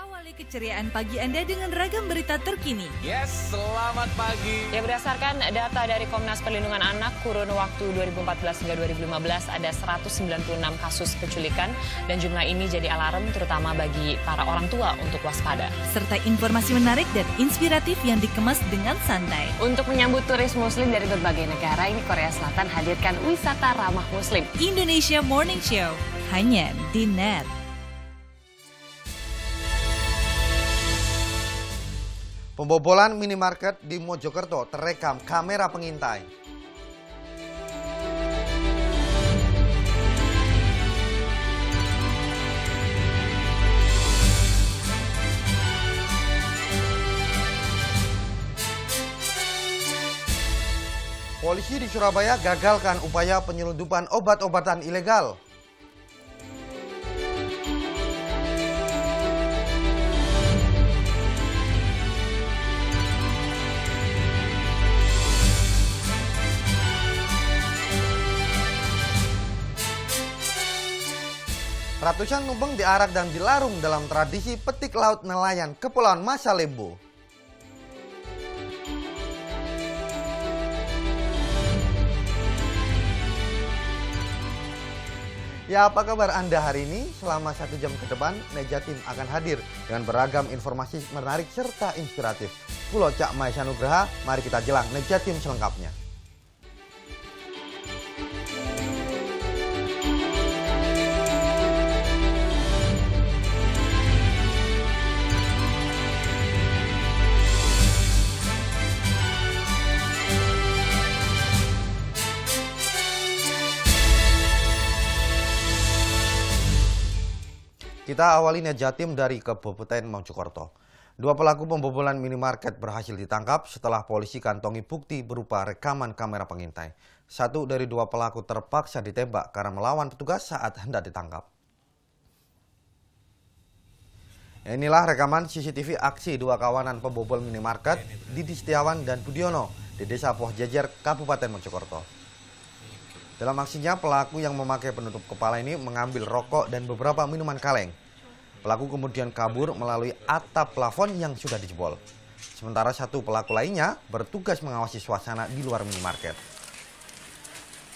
Awali keceriaan pagi Anda dengan ragam berita terkini. Yes, selamat pagi. Ya, berdasarkan data dari Komnas Perlindungan Anak, kurun waktu 2014 hingga 2015 ada 196 kasus penculikan dan jumlah ini jadi alarm terutama bagi para orang tua untuk waspada. Serta informasi menarik dan inspiratif yang dikemas dengan santai. Untuk menyambut turis muslim dari berbagai negara, ini Korea Selatan hadirkan wisata ramah muslim. Indonesia Morning Show, hanya di NET. Pembobolan minimarket di Mojokerto terekam kamera pengintai. Polisi di Surabaya gagalkan upaya penyelundupan obat-obatan ilegal. Ratusan numpeng diarak dan dilarung dalam tradisi petik laut nelayan Kepulauan Masalembo. Ya, apa kabar Anda hari ini? Selama 1 jam ke depan, Nejatim akan hadir dengan beragam informasi menarik serta inspiratif. Pulau Cak Maesa Nugraha, mari kita jelang Nejatim selengkapnya. Kita awali Nejatim dari Kabupaten Mojokerto. 2 pelaku pembobolan minimarket berhasil ditangkap setelah polisi kantongi bukti berupa rekaman kamera pengintai. 1 dari 2 pelaku terpaksa ditembak karena melawan petugas saat hendak ditangkap. Inilah rekaman CCTV aksi 2 kawanan pembobol minimarket Didi Setiawan dan Budiono di Desa Poh Jejer, Kabupaten Mojokerto. Dalam aksinya, pelaku yang memakai penutup kepala ini mengambil rokok dan beberapa minuman kaleng. Pelaku kemudian kabur melalui atap plafon yang sudah dijebol. Sementara 1 pelaku lainnya bertugas mengawasi suasana di luar minimarket.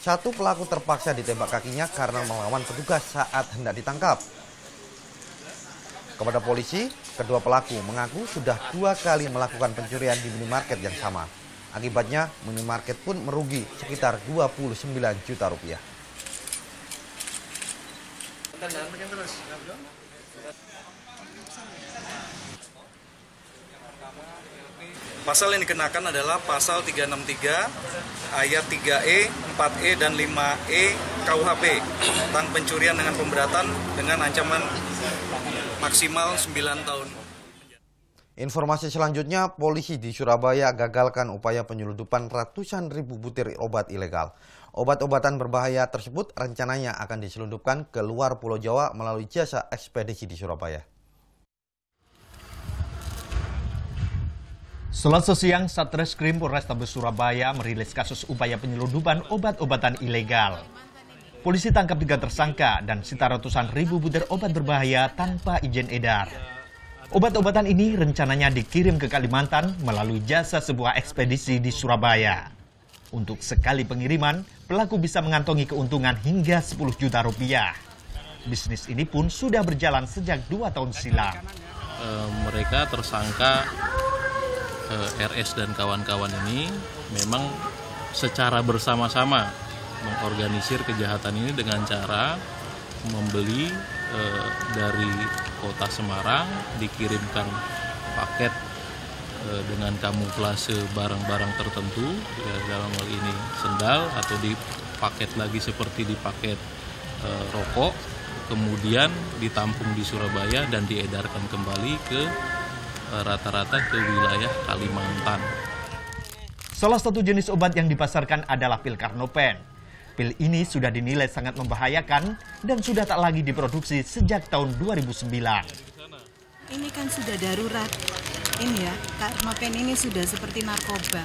1 pelaku terpaksa ditembak kakinya karena melawan petugas saat hendak ditangkap. Kepada polisi, kedua pelaku mengaku sudah 2 kali melakukan pencurian di minimarket yang sama. Akibatnya, minimarket pun merugi sekitar 29 juta rupiah. Pasal yang dikenakan adalah pasal 363 ayat 3E, 4E, dan 5E KUHP tentang pencurian dengan pemberatan dengan ancaman maksimal 9 tahun. Informasi selanjutnya, polisi di Surabaya gagalkan upaya penyelundupan ratusan ribu butir obat ilegal. Obat-obatan berbahaya tersebut rencananya akan diselundupkan ke luar Pulau Jawa melalui jasa ekspedisi di Surabaya. Selasa siang, Satreskrim Polrestabes Surabaya merilis kasus upaya penyelundupan obat-obatan ilegal. Polisi tangkap 3 tersangka dan sita ratusan ribu butir obat berbahaya tanpa izin edar. Obat-obatan ini rencananya dikirim ke Kalimantan melalui jasa sebuah ekspedisi di Surabaya. Untuk sekali pengiriman, pelaku bisa mengantongi keuntungan hingga 10 juta rupiah. Bisnis ini pun sudah berjalan sejak 2 tahun silam. Mereka tersangka RS dan kawan-kawan ini memang secara bersama-sama mengorganisir kejahatan ini dengan cara membeli dari kota Semarang, dikirimkan paket dengan kamuflase barang-barang tertentu, ya, dalam hal ini sendal, atau dipaket lagi seperti dipaket rokok, kemudian ditampung di Surabaya dan diedarkan kembali ke rata-rata ke wilayah Kalimantan. Salah satu jenis obat yang dipasarkan adalah pil Karnopen. Pil ini sudah dinilai sangat membahayakan dan sudah tak lagi diproduksi sejak tahun 2009. Ini kan sudah darurat. Ini ya, Karnopen ini sudah seperti narkoba.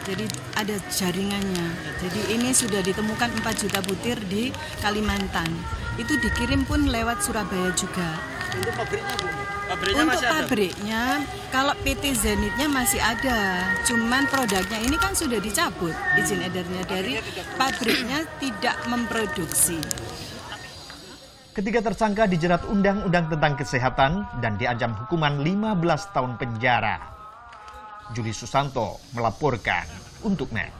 Jadi ada jaringannya. Jadi ini sudah ditemukan 4 juta butir di Kalimantan. Itu dikirim pun lewat Surabaya juga. Untuk pabriknya, Bu? Untuk pabriknya, kalau PT Zenitnya masih ada, cuman produknya ini kan sudah dicabut izin edarnya dari pabriknya tidak memproduksi. Ketiga tersangka dijerat Undang-Undang tentang Kesehatan dan diancam hukuman 15 tahun penjara. Juli Susanto melaporkan untuk NET.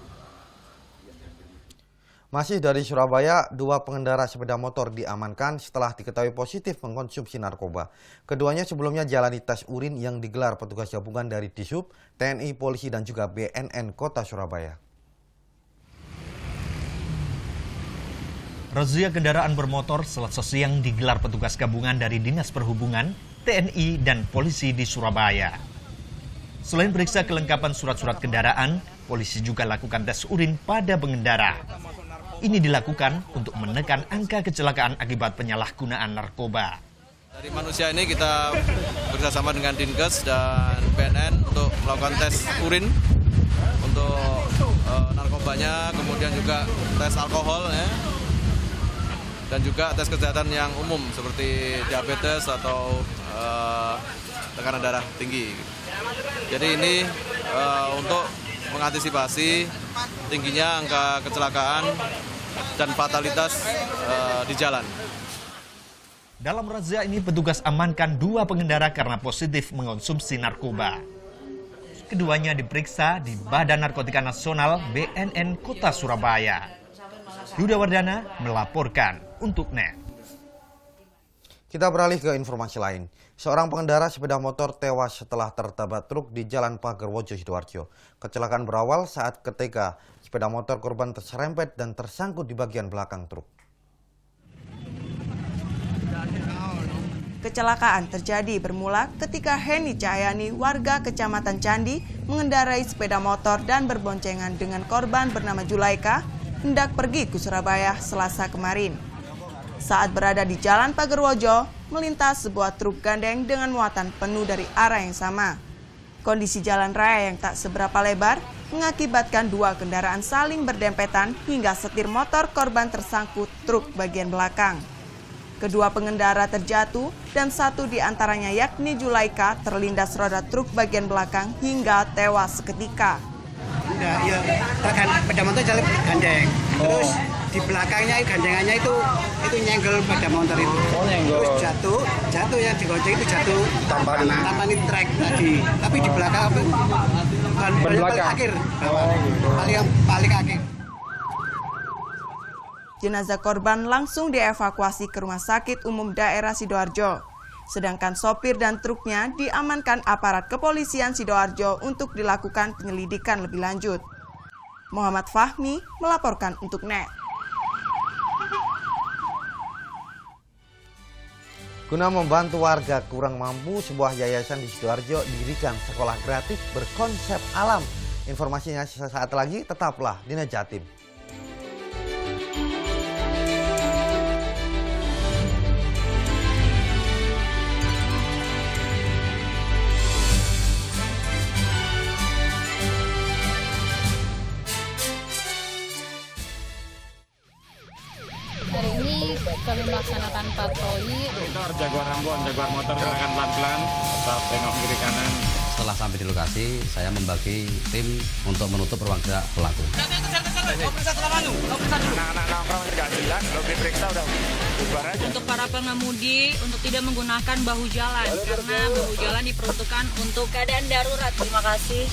Masih dari Surabaya, 2 pengendara sepeda motor diamankan setelah diketahui positif mengkonsumsi narkoba. Keduanya sebelumnya jalani tes urin yang digelar petugas gabungan dari Dishub, TNI, Polisi, dan juga BNN Kota Surabaya. Razia kendaraan bermotor Selasa siang digelar petugas gabungan dari Dinas Perhubungan, TNI, dan Polisi di Surabaya. Selain periksa kelengkapan surat-surat kendaraan, polisi juga lakukan tes urin pada pengendara. Ini dilakukan untuk menekan angka kecelakaan akibat penyalahgunaan narkoba. Dari manusia ini kita bekerjasama dengan Dinkes dan BNN untuk melakukan tes urin untuk narkobanya, kemudian juga tes alkohol ya. Dan juga tes kesehatan yang umum seperti diabetes atau tekanan darah tinggi. Jadi ini untuk mengantisipasi tingginya angka kecelakaan dan fatalitas di jalan. Dalam razia ini petugas amankan 2 pengendara karena positif mengonsumsi narkoba. Keduanya diperiksa di Badan Narkotika Nasional BNN Kota Surabaya. Yuda Wardana melaporkan untuk NET. Kita beralih ke informasi lain. Seorang pengendara sepeda motor tewas setelah tertabrak truk di Jalan Pagerwojo, Sidoarjo. Kecelakaan berawal saat ketika sepeda motor korban terserempet dan tersangkut di bagian belakang truk. Kecelakaan terjadi bermula ketika Heni Cahyani, warga Kecamatan Candi, mengendarai sepeda motor dan berboncengan dengan korban bernama Julaika, hendak pergi ke Surabaya Selasa kemarin. Saat berada di Jalan Pagerwojo, melintas sebuah truk gandeng dengan muatan penuh dari arah yang sama. Kondisi jalan raya yang tak seberapa lebar mengakibatkan 2 kendaraan saling berdempetan hingga setir motor korban tersangkut truk bagian belakang. Kedua pengendara terjatuh dan 1 di antaranya yakni Julaika terlindas roda truk bagian belakang hingga tewas seketika. Ya, sepeda motor jalan gandeng. Terus di belakangnya gandengannya itu nyenggol sepeda motor itu. Terus jatuh yang digonceng itu jatuh tampani trek tadi. Tapi di belakang paling akhir, paling akhir. Jenazah korban langsung dievakuasi ke Rumah Sakit Umum Daerah Sidoarjo. Sedangkan sopir dan truknya diamankan aparat kepolisian Sidoarjo untuk dilakukan penyelidikan lebih lanjut. Muhammad Fahmi melaporkan untuk NET. Guna membantu warga kurang mampu, sebuah yayasan di Sidoarjo didirikan sekolah gratis berkonsep alam. Informasinya sesaat lagi, tetaplah di NET Jatim. Hari ini kami melaksanakan patroli. Jaguar Ambon, Jaguar motor silakan pelan-pelan, tetap tengok kiri kanan. Setelah sampai di lokasi, saya membagi tim untuk menutup ruang gerak pelaku. Anak-anak nongkrong nggak jelas, lo diperiksa udah bubar aja. Untuk para pengemudi, untuk tidak menggunakan bahu jalan, karena bahu jalan diperuntukkan untuk keadaan darurat. Terima kasih.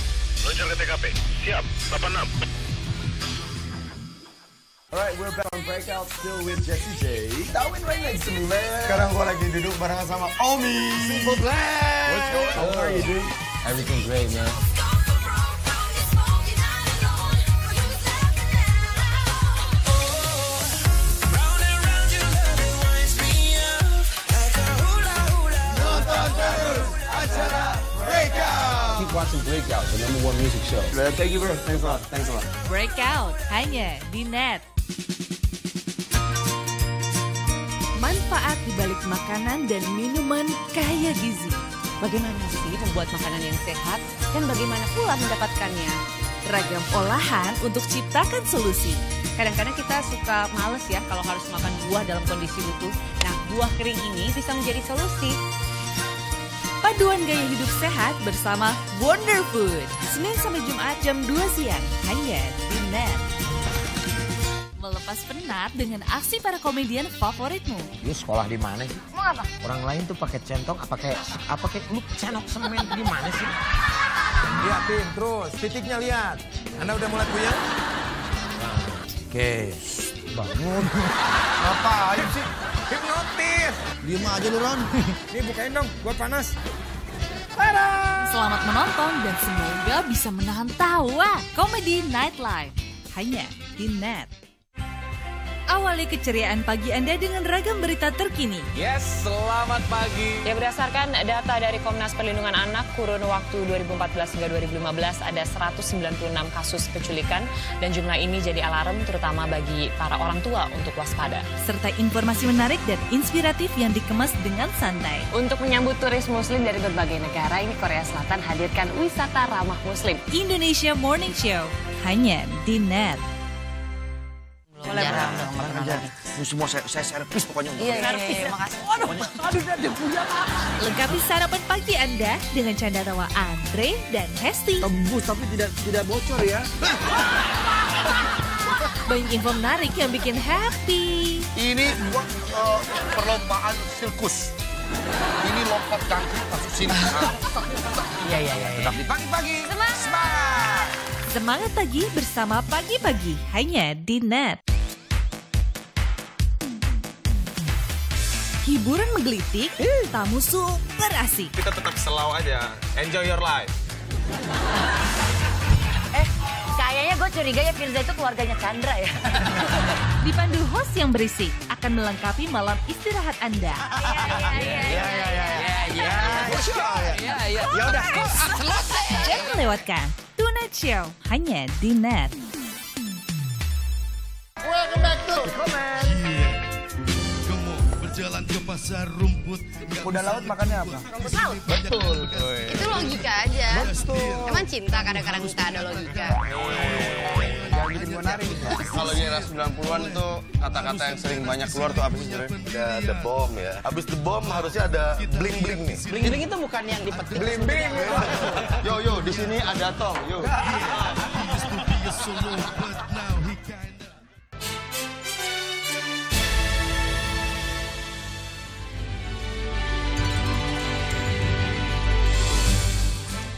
Luncur ke TKP, siap, 86. Alright, we're back on Breakout still with Jessie J. Darwin right next to me, man. Sekarang gue lagi duduk barengan sama Omi. Simple Black. What's going on? How are you, dude? Everything great, man. Keep watching Breakout, the #1 music show. Thank you, bro. Thanks a lot. Thanks a lot. Breakout hanya di NET. Manfaat di balik makanan dan minuman kaya gizi. Bagaimana sih membuat makanan yang sehat dan bagaimana pula mendapatkannya? Ragam olahan untuk ciptakan solusi. Kadang-kadang kita suka males ya kalau harus makan buah dalam kondisi utuh. Nah, buah kering ini bisa menjadi solusi. Paduan gaya hidup sehat bersama Wonder Food. Senin sampai Jumat jam 2 siang hanya di Net. Melepas penat dengan aksi para komedian favoritmu. Lu sekolah di mana sih? Mau apa? Orang lain tuh pakai centong, apa kayak lu cenok semen gimana sih? Liatin terus, titiknya lihat. Anda udah mulai puyeng? Oke, bangun. Ngapain sih? Hipnotis. Diem aja lu, Ron. Nih bukain dong, gua panas. Selamat menonton dan semoga bisa menahan tawa. Komedi Nightlife hanya di Net. Awali keceriaan pagi Anda dengan ragam berita terkini. Yes, selamat pagi. Ya, berdasarkan data dari Komnas Perlindungan Anak, kurun waktu 2014 hingga 2015 ada 196 kasus penculikan dan jumlah ini jadi alarm terutama bagi para orang tua untuk waspada. Serta informasi menarik dan inspiratif yang dikemas dengan santai. Untuk menyambut turis muslim dari berbagai negara, ini Korea Selatan hadirkan wisata ramah muslim. Indonesia Morning Show hanya di Net. Boleh kerja. Ini semua saya servis pokoknya. Iya, makasih. Aduh, lengkapi sarapan pagi Anda dengan canda tawa Andre dan Hesti. Tembus tapi tidak bocor ya. Banyak info menarik yang bikin happy. Ini perlombaan sirkus. Ini lompat kaki masuk sini. Iya. Tetap di pagi-pagi. Semangat! Semangat pagi bersama Pagi-Pagi hanya di Net. Hiburan menggelitik, tamu super asik. Kita tetap slow aja. Enjoy your life. Kayaknya gue curiga ya Firza itu keluarganya Chandra ya. Dipandu host yang berisik akan melengkapi malam istirahat Anda. Ya udah. Jangan lewatkan Tonight Show hanya di Net. Welcome back to Comment. Berjalan ke pasar rumput. Kuda laut makannya apa? Rumput laut. Betul. Itu logika aja. Betul. Emang cinta kadang-kadang tak ada logika. Jangan bikin gue nari. Kalau di era 90-an tuh kata-kata yang sering banyak keluar tuh apa sih sebenarnya? Ada the bomb ya. Habis the bomb harusnya ada bling-bling nih. Bling-bling itu bukan yang dipetik. Bling-bling. Yo, di sini ada tong, yo.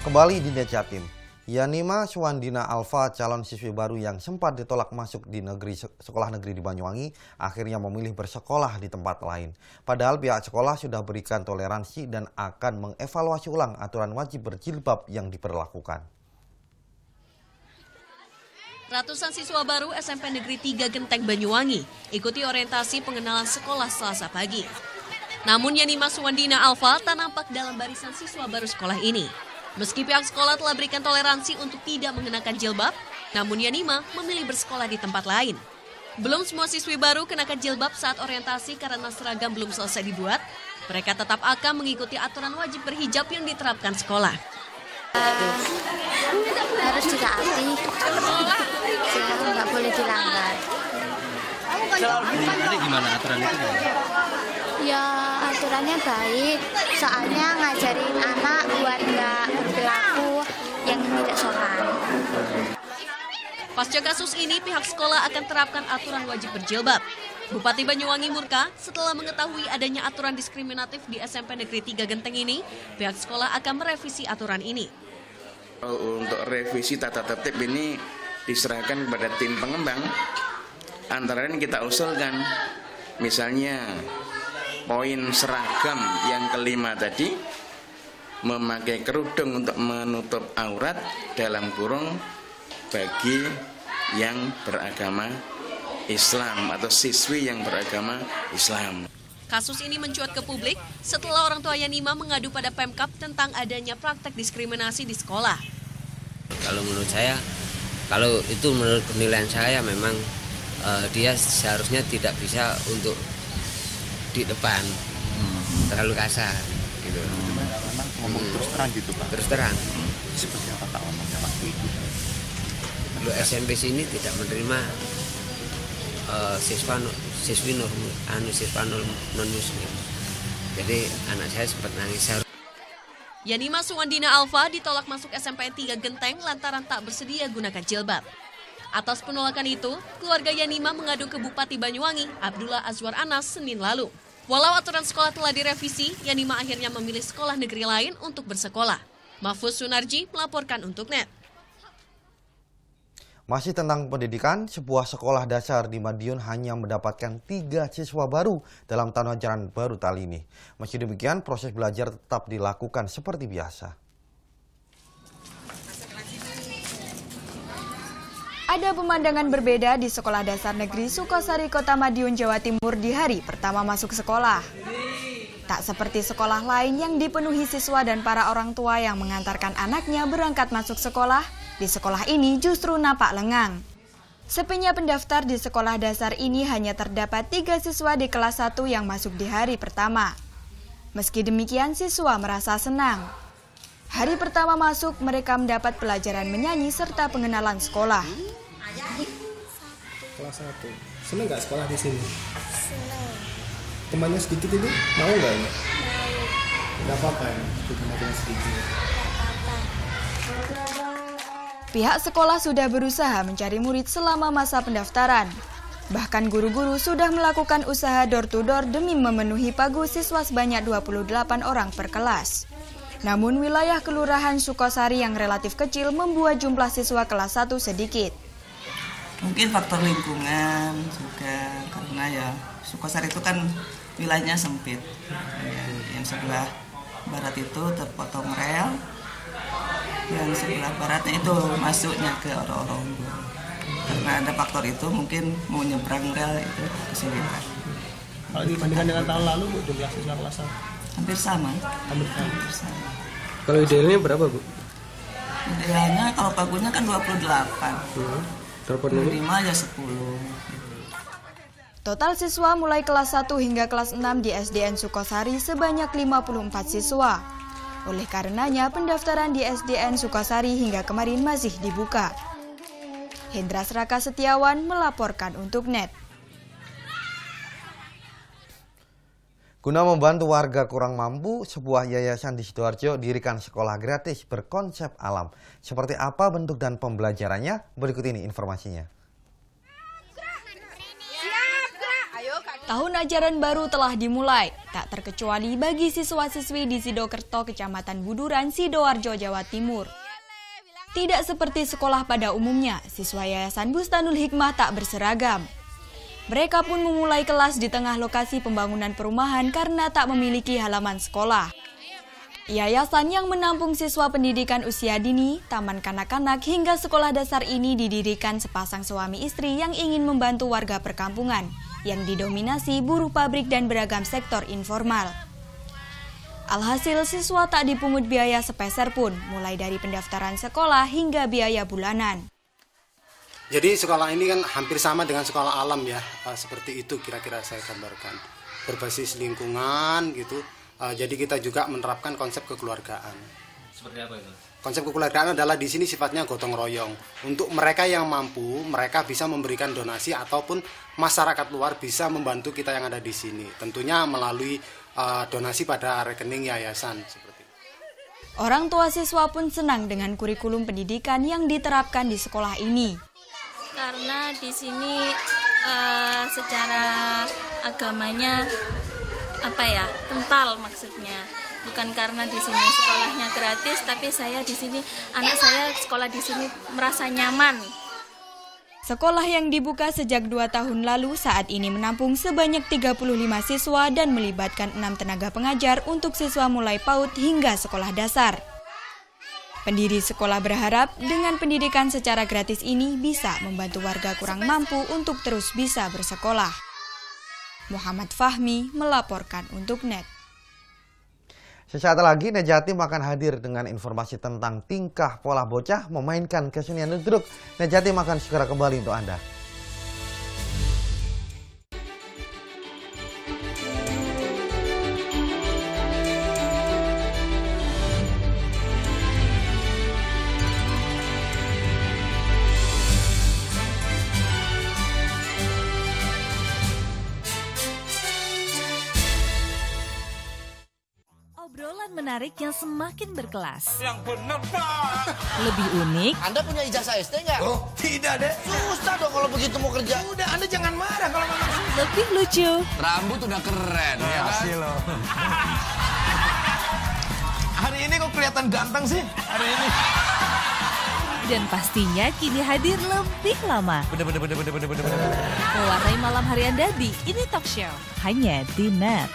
Kembali di Net Jatim, Yanima Suwandina Alfa, calon siswi baru yang sempat ditolak masuk di sekolah negeri di Banyuwangi, akhirnya memilih bersekolah di tempat lain. Padahal pihak sekolah sudah berikan toleransi dan akan mengevaluasi ulang aturan wajib berjilbab yang diberlakukan. Ratusan siswa baru SMP Negeri 3 Genteng Banyuwangi ikuti orientasi pengenalan sekolah Selasa pagi. Namun Yanima Suwandina Alfa tak nampak dalam barisan siswa baru sekolah ini. Meski pihak sekolah telah berikan toleransi untuk tidak mengenakan jilbab, namun Yanima memilih bersekolah di tempat lain. Belum semua siswi baru kenakan jilbab saat orientasi karena seragam belum selesai dibuat. Mereka tetap akan mengikuti aturan wajib berhijab yang diterapkan sekolah. Harus ditaati, nggak boleh dilanggar. Jadi gimana aturan itu? Ya aturannya baik, soalnya ngajarin anak buat nggak berperilaku yang tidak sopan. Pasca kasus ini, pihak sekolah akan terapkan aturan wajib berjilbab. Bupati Banyuwangi murka setelah mengetahui adanya aturan diskriminatif di SMP Negeri 3 Genteng ini, pihak sekolah akan merevisi aturan ini. Untuk revisi tata tertib ini diserahkan kepada tim pengembang. Antara lain kita usulkan, misalnya poin seragam yang kelima tadi, memakai kerudung untuk menutup aurat dalam kurung bagi yang beragama Islam atau siswi yang beragama Islam. Kasus ini mencuat ke publik setelah orang tua Yanima mengadu pada Pemkab tentang adanya praktek diskriminasi di sekolah. Kalau menurut saya, kalau itu menurut penilaian saya memang dia seharusnya tidak bisa untuk di depan terlalu kasar gitu. Memang ngomong terus terang gitu Pak. Terus terang. Seperti apa Pak ngomongnya waktu itu? Lu SMP sini tidak menerima siswa non muslim. Jadi anak saya sempat nangis. Yanima Suwandina Alfa ditolak masuk SMPN 3 Genteng lantaran tak bersedia gunakan jilbab. Atas penolakan itu, keluarga Yanima mengadu ke Bupati Banyuwangi, Abdullah Azwar Anas, Senin lalu. Walau aturan sekolah telah direvisi, Yanima akhirnya memilih sekolah negeri lain untuk bersekolah. Mahfuz Sunarji melaporkan untuk NET. Masih tentang pendidikan, sebuah sekolah dasar di Madiun hanya mendapatkan 3 siswa baru dalam tahun ajaran baru kali ini. Meski demikian, proses belajar tetap dilakukan seperti biasa. Ada pemandangan berbeda di Sekolah Dasar Negeri Sukosari, Kota Madiun, Jawa Timur di hari pertama masuk sekolah. Tak seperti sekolah lain yang dipenuhi siswa dan para orang tua yang mengantarkan anaknya berangkat masuk sekolah, di sekolah ini justru nampak lengang. Sepinya pendaftar di sekolah dasar ini hanya terdapat 3 siswa di kelas 1 yang masuk di hari pertama. Meski demikian, siswa merasa senang. Hari pertama masuk, mereka mendapat pelajaran menyanyi serta pengenalan sekolah. Kelas 1. Senang nggak sekolah di sini? Senang. Temannya sedikit ini, mau nggak ya? Nggak apa-apa ya, temannya sedikit. Pihak sekolah sudah berusaha mencari murid selama masa pendaftaran. Bahkan guru-guru sudah melakukan usaha door-to-door demi memenuhi pagu siswa sebanyak 28 orang per kelas. Namun wilayah Kelurahan Sukosari yang relatif kecil membuat jumlah siswa kelas 1 sedikit. Mungkin faktor lingkungan juga, karena ya Sukosari itu kan wilayahnya sempit. Yang sebelah barat itu terpotong rel, yang sebelah baratnya itu masuknya ke Ororombo. Karena ada faktor itu, mungkin mau nyebrang rel itu kesulitan. Kalau dibandingkan dengan tahun lalu, Bu, jumlah siswa kelas hampir sama. Hampir sama. Kalau idealnya berapa, Bu? Idealnya kalau pagunya kan 28. Terpenuhi 5 ya 10. Total siswa mulai kelas 1 hingga kelas 6 di SDN Sukosari sebanyak 54 siswa. Oleh karenanya, pendaftaran di SDN Sukosari hingga kemarin masih dibuka. Hendra Sraka Setiawan melaporkan untuk NET. Guna membantu warga kurang mampu, sebuah yayasan di Sidoarjo dirikan sekolah gratis berkonsep alam. Seperti apa bentuk dan pembelajarannya? Berikut ini informasinya. Tahun ajaran baru telah dimulai, tak terkecuali bagi siswa-siswi di Sidokerto, Kecamatan Buduran, Sidoarjo, Jawa Timur. Tidak seperti sekolah pada umumnya, siswa Yayasan Bustanul Hikmah tak berseragam. Mereka pun memulai kelas di tengah lokasi pembangunan perumahan karena tak memiliki halaman sekolah. Yayasan yang menampung siswa pendidikan usia dini, taman kanak-kanak hingga sekolah dasar ini didirikan sepasang suami istri yang ingin membantu warga perkampungan yang didominasi buruh pabrik dan beragam sektor informal. Alhasil siswa tak dipungut biaya sepeser pun, mulai dari pendaftaran sekolah hingga biaya bulanan. Jadi sekolah ini kan hampir sama dengan sekolah alam ya, seperti itu kira-kira saya gambarkan. Berbasis lingkungan gitu, jadi kita juga menerapkan konsep kekeluargaan. Seperti apa itu? Konsep kekeluargaan adalah di sini sifatnya gotong royong. Untuk mereka yang mampu, mereka bisa memberikan donasi ataupun masyarakat luar bisa membantu kita yang ada di sini. Tentunya melalui donasi pada rekening yayasan. Seperti itu. Orang tua siswa pun senang dengan kurikulum pendidikan yang diterapkan di sekolah ini. Karena di sini secara agamanya kental maksudnya. Bukan karena di sini sekolahnya gratis, tapi saya di sini, anak saya sekolah di sini merasa nyaman. Sekolah yang dibuka sejak 2 tahun lalu saat ini menampung sebanyak 35 siswa dan melibatkan 6 tenaga pengajar untuk siswa mulai PAUD hingga sekolah dasar. Pendiri sekolah berharap dengan pendidikan secara gratis ini bisa membantu warga kurang mampu untuk terus bisa bersekolah. Muhammad Fahmi melaporkan untuk NET. Sesaat lagi NET Jatim akan hadir dengan informasi tentang tingkah pola bocah memainkan kesenian ludruk. NET Jatim akan segera kembali untuk Anda. menarik yang semakin berkelas. Yang bener, Pak. Lebih unik. Anda punya ijazah SD nggak? Oh, tidak deh. Susah dong kalau begitu mau kerja. Udah, Anda jangan marah kalau memang susah. Lebih lucu. Rambut udah keren, ya kan? Kasih loh. Hari ini kok kelihatan ganteng sih? Hari ini. Dan pastinya kini hadir lebih lama. Bener. Mewarnai malam hari Anda di Ini Talk Show. Hanya di Net.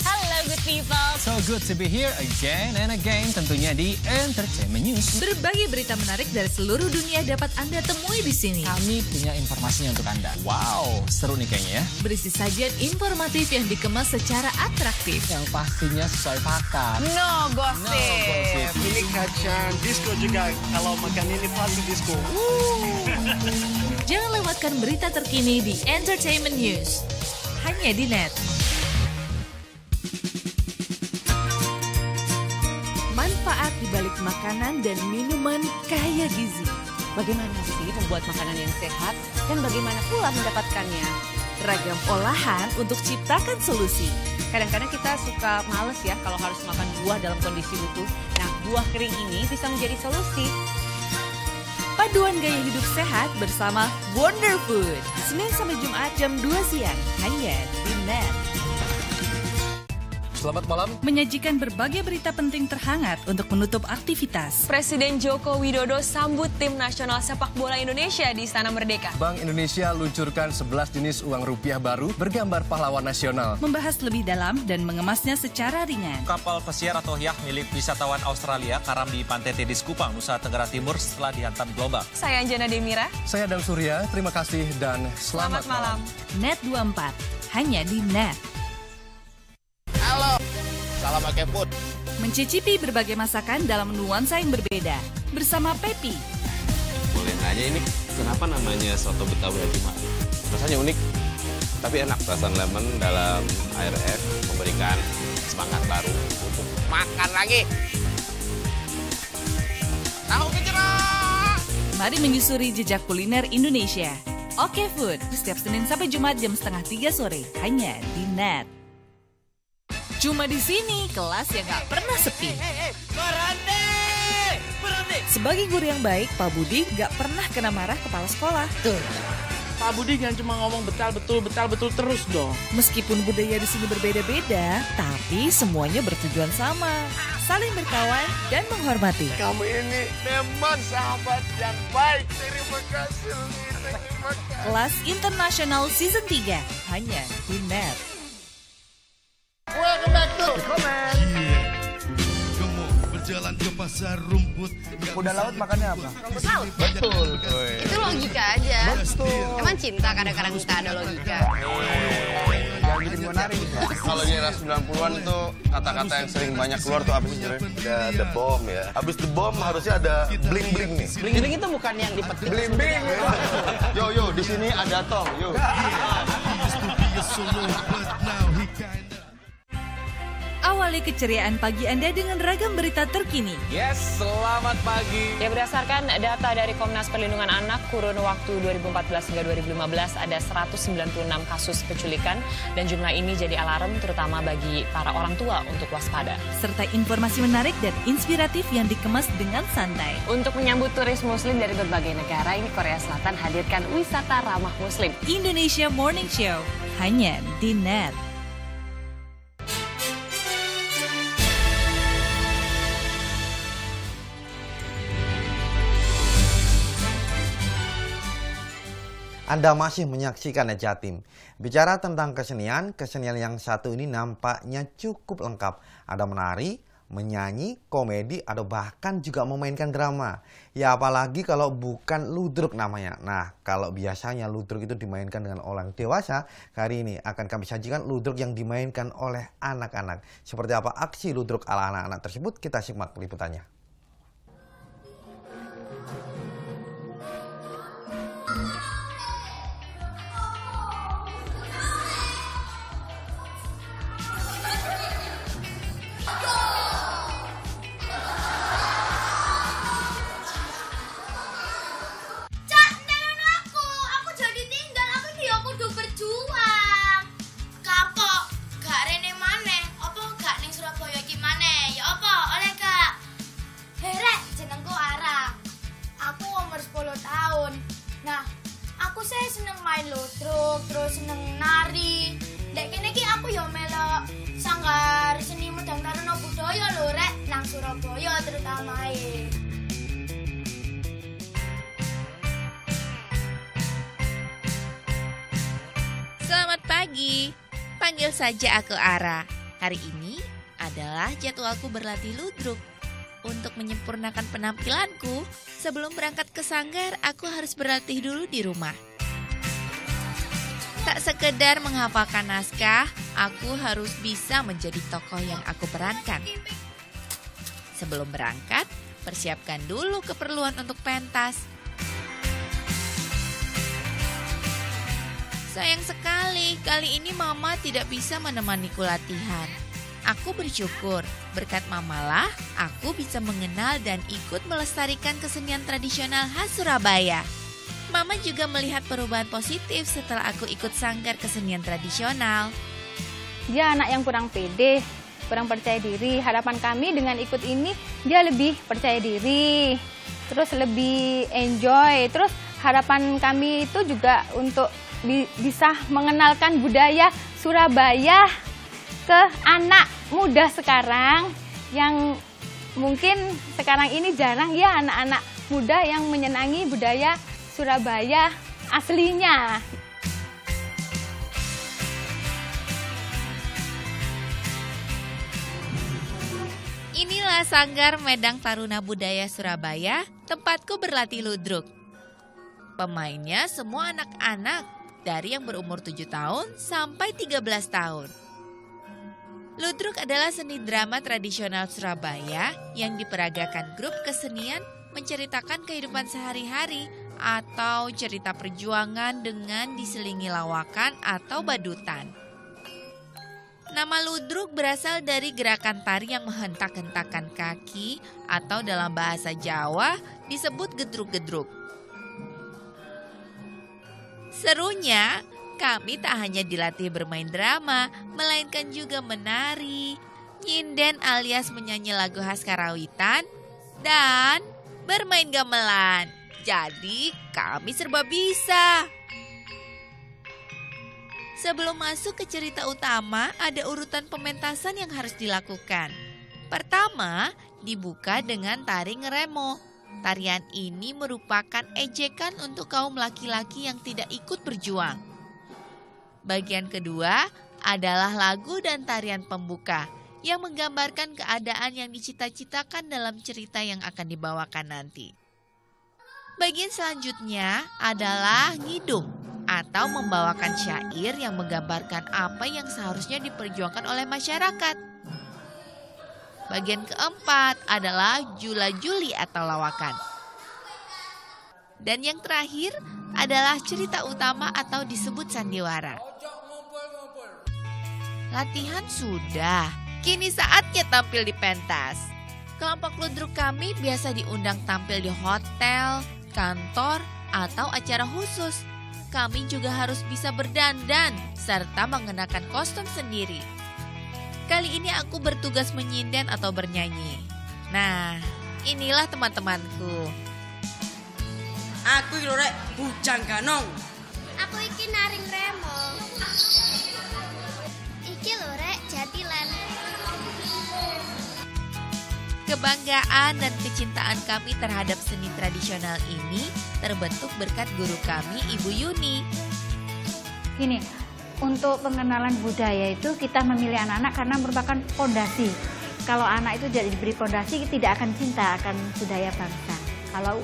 Hello good people. So good to be here again and again, tentunya di Entertainment News. Berbagai berita menarik dari seluruh dunia dapat Anda temui di sini. Kami punya informasinya untuk Anda. Wow, seru nih kayaknya ya. Berisi sajian informatif yang dikemas secara atraktif. Yang pastinya sesuai fakta. No gossip. Ini kacang disco juga. Kalau makan ini pasti disco. Jangan lewatkan berita terkini di Entertainment News. Hanya di Net. Manfaat di balik makanan dan minuman kaya gizi. Bagaimana sih membuat makanan yang sehat dan bagaimana pula mendapatkannya? Ragam olahan untuk ciptakan solusi. Kadang-kadang kita suka males ya kalau harus makan buah dalam kondisi utuh. Nah, buah kering ini bisa menjadi solusi. Paduan gaya hidup sehat bersama Wonder Food. Senin sampai Jumat jam 2 siang. Hanya di Net. Selamat malam. Menyajikan berbagai berita penting terhangat untuk menutup aktivitas. Presiden Joko Widodo sambut tim nasional sepak bola Indonesia di Istana Merdeka. Bank Indonesia luncurkan 11 jenis uang rupiah baru bergambar pahlawan nasional. Membahas lebih dalam dan mengemasnya secara ringan. Kapal pesiar atau yacht milik wisatawan Australia karam di Pantai Tedis Kupang, Nusa Tenggara Timur setelah dihantam gelombang. Saya Anjana Demira. Saya Adam Surya, terima kasih dan selamat malam. Net 24, hanya di Net. Halo, salam pakai food. Mencicipi berbagai masakan dalam nuansa yang berbeda. Bersama Pepi. Boleh nanya ini kenapa namanya soto Betawi Haji Ma'ruf? Rasanya unik, tapi enak. Rasa lemon dalam air es memberikan semangat baru untuk makan lagi. Tahu gejrot! Mari menyusuri jejak kuliner Indonesia. Oke Food, setiap Senin sampai Jumat jam 2:30 sore. Hanya di Net. Cuma di sini, kelas yang gak pernah sepi. Berhenti! Sebagai guru yang baik, Pak Budi gak pernah kena marah kepala sekolah. Tuh, Pak Budi jangan cuma ngomong betul terus dong. Meskipun budaya di sini berbeda-beda, tapi semuanya bertujuan sama. Saling berkawan dan menghormati. Kamu ini memang sahabat yang baik. Terima kasih. Kelas Internasional Season 3, hanya di Net. Welcome back to Comment. Kamu berjalan ke pasar rumput. Kuda laut makannya apa? Rumput laut. Betul. Itu logika aja. Betul. Emang cinta kadang-kadang tak ada logika. Jangan bikin gue nari. Kalau di era 90-an itu kata-kata yang sering banyak keluar tuh apa sih sebenarnya? Ada the bomb ya. Habis the bomb harusnya ada bling-bling nih. Bling-bling itu bukan yang dipetik. Bling-bling. Yo, di sini ada tong. Yo. Awali keceriaan pagi Anda dengan ragam berita terkini. Yes, selamat pagi. Ya, berdasarkan data dari Komnas Perlindungan Anak, kurun waktu 2014 hingga 2015 ada 196 kasus penculikan dan jumlah ini jadi alarm terutama bagi para orang tua untuk waspada. Serta informasi menarik dan inspiratif yang dikemas dengan santai. Untuk menyambut turis muslim dari berbagai negara, ini Korea Selatan hadirkan wisata ramah muslim. Indonesia Morning Show, hanya di Net. Anda masih menyaksikan Jatim. Bicara tentang kesenian yang satu ini nampaknya cukup lengkap. Ada menari, menyanyi, komedi, atau bahkan juga memainkan drama. Ya apalagi kalau bukan ludruk namanya. Nah, kalau biasanya ludruk itu dimainkan dengan orang dewasa, kali ini akan kami sajikan ludruk yang dimainkan oleh anak-anak. Seperti apa aksi ludruk ala anak-anak tersebut, kita simak liputannya. Surabaya Surabaya terutama Selamat pagi, panggil saja aku Ara. Hari ini adalah jadwalku berlatih ludruk. Untuk menyempurnakan penampilanku, sebelum berangkat ke sanggar, aku harus berlatih dulu di rumah. Tak sekedar menghafalkan naskah, aku harus bisa menjadi tokoh yang aku perankan. Sebelum berangkat, persiapkan dulu keperluan untuk pentas. Sayang sekali, kali ini Mama tidak bisa menemaniku latihan. Aku bersyukur, berkat Mamalah aku bisa mengenal dan ikut melestarikan kesenian tradisional khas Surabaya. Mama juga melihat perubahan positif setelah aku ikut sanggar kesenian tradisional. Dia anak yang kurang pede, kurang percaya diri. Harapan kami dengan ikut ini, dia lebih percaya diri, terus lebih enjoy. Terus harapan kami itu juga untuk bisa mengenalkan budaya Surabaya ke anak muda sekarang yang mungkin sekarang ini jarang ya anak-anak muda yang menyenangi budaya Surabaya aslinya. Inilah Sanggar Medang Taruna Budaya Surabaya, tempatku berlatih ludruk. Pemainnya semua anak-anak dari yang berumur 7 tahun sampai 13 tahun. Ludruk adalah seni drama tradisional Surabaya yang diperagakan grup kesenian menceritakan kehidupan sehari-hari atau cerita perjuangan dengan diselingi lawakan atau badutan. Nama ludruk berasal dari gerakan tari yang menghentak-hentakan kaki atau dalam bahasa Jawa disebut gedruk-gedruk. Serunya, kami tak hanya dilatih bermain drama, melainkan juga menari, nyinden alias menyanyi lagu khas Karawitan, dan bermain gamelan. Jadi, kami serba bisa. Sebelum masuk ke cerita utama, ada urutan pementasan yang harus dilakukan. Pertama, dibuka dengan tari ngeremo. Tarian ini merupakan ejekan untuk kaum laki-laki yang tidak ikut berjuang. Bagian kedua adalah lagu dan tarian pembuka yang menggambarkan keadaan yang dicita-citakan dalam cerita yang akan dibawakan nanti. Bagian selanjutnya adalah ngidung atau membawakan syair yang menggambarkan apa yang seharusnya diperjuangkan oleh masyarakat. Bagian keempat adalah jula-juli atau lawakan. Dan yang terakhir adalah cerita utama atau disebut sandiwara. Latihan sudah, kini saatnya tampil di pentas. Kelompok ludruk kami biasa diundang tampil di hotel, kantor, atau acara khusus. Kami juga harus bisa berdandan serta mengenakan kostum sendiri. Kali ini aku bertugas menyinden atau bernyanyi. Nah, inilah teman-temanku. Aku iki lho rek, bujang ganong. Aku iki naring remo. Iki lho rek, jatilan. Kebanggaan dan kecintaan kami terhadap seni tradisional ini terbentuk berkat guru kami, Ibu Yuni. Gini, untuk pengenalan budaya itu kita memilih anak-anak karena merupakan fondasi. Kalau anak itu tidak diberi fondasi, tidak akan cinta akan budaya bangsa. Kalau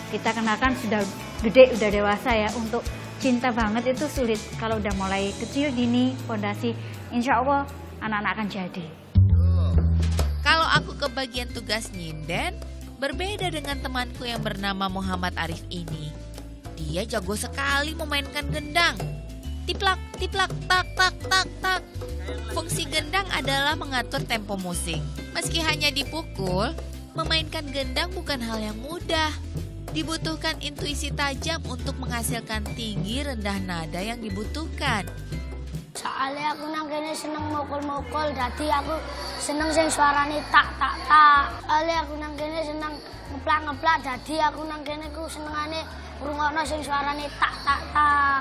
kita kenalkan sudah gede, sudah dewasa ya, untuk cinta banget itu sulit. Kalau udah mulai kecil gini, fondasi, insya Allah anak-anak akan jadi. Kalau aku kebagian tugas nyinden, berbeda dengan temanku yang bernama Muhammad Arif ini. Dia jago sekali memainkan gendang. Tiplak, tiplak, tak, tak, tak, tak. Fungsi gendang adalah mengatur tempo musik. Meski hanya dipukul, memainkan gendang bukan hal yang mudah. Dibutuhkan intuisi tajam untuk menghasilkan tinggi rendah nada yang dibutuhkan. Soalnya aku nang kene seneng mukul-mukul, jadi aku seneng sing suarane tak tak tak. Soalnya aku nang kene seneng ngeplak-ngeplak, jadi aku nang kene ku senengane ngrungokno sing suarane tak tak tak.